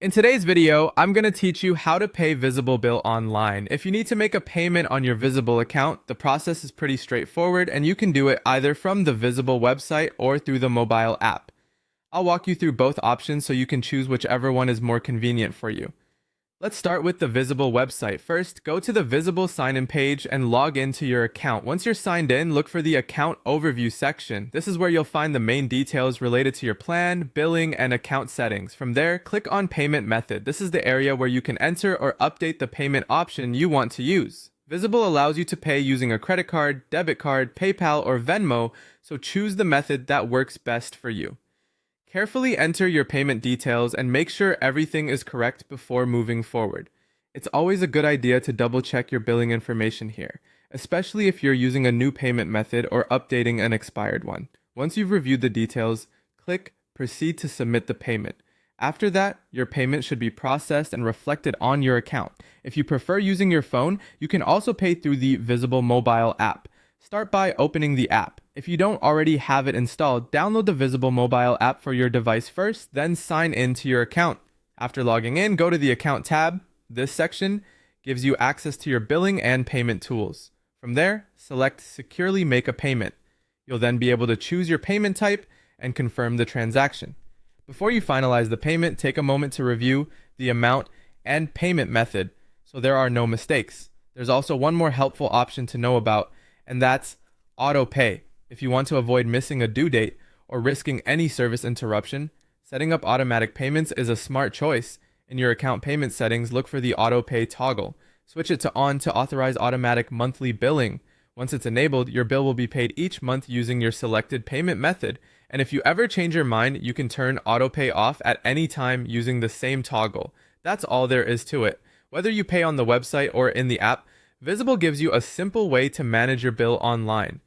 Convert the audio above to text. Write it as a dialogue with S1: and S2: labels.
S1: In today's video, I'm going to teach you how to pay Visible Bill online. If you need to make a payment on your Visible account, the process is pretty straightforward and you can do it either from the Visible website or through the mobile app. I'll walk you through both options so you can choose whichever one is more convenient for you. Let's start with the Visible website. First, go to the Visible sign-in page and log into your account. Once you're signed in, look for the Account Overview section. This is where you'll find the main details related to your plan, billing, and account settings. From there, click on Payment Method. This is the area where you can enter or update the payment option you want to use. Visible allows you to pay using a credit card, debit card, PayPal, or Venmo, so choose the method that works best for you. Carefully enter your payment details and make sure everything is correct before moving forward. It's always a good idea to double check your billing information here, especially if you're using a new payment method or updating an expired one. Once you've reviewed the details, click Proceed to submit the payment. After that, your payment should be processed and reflected on your account. If you prefer using your phone, you can also pay through the Visible mobile app. Start by opening the app. If you don't already have it installed, download the Visible mobile app for your device first, then sign in to your account. After logging in, go to the Account tab. This section gives you access to your billing and payment tools. From there, select Securely Make a Payment. You'll then be able to choose your payment type and confirm the transaction. Before you finalize the payment, take a moment to review the amount and payment method so there are no mistakes. There's also one more helpful option to know about, and that's auto pay. If you want to avoid missing a due date or risking any service interruption, setting up automatic payments is a smart choice. In your account payment settings, look for the auto pay toggle. Switch it to on to authorize automatic monthly billing. Once it's enabled, your bill will be paid each month using your selected payment method. And if you ever change your mind, you can turn auto pay off at any time using the same toggle. That's all there is to it. Whether you pay on the website or in the app, Visible gives you a simple way to manage your bill online.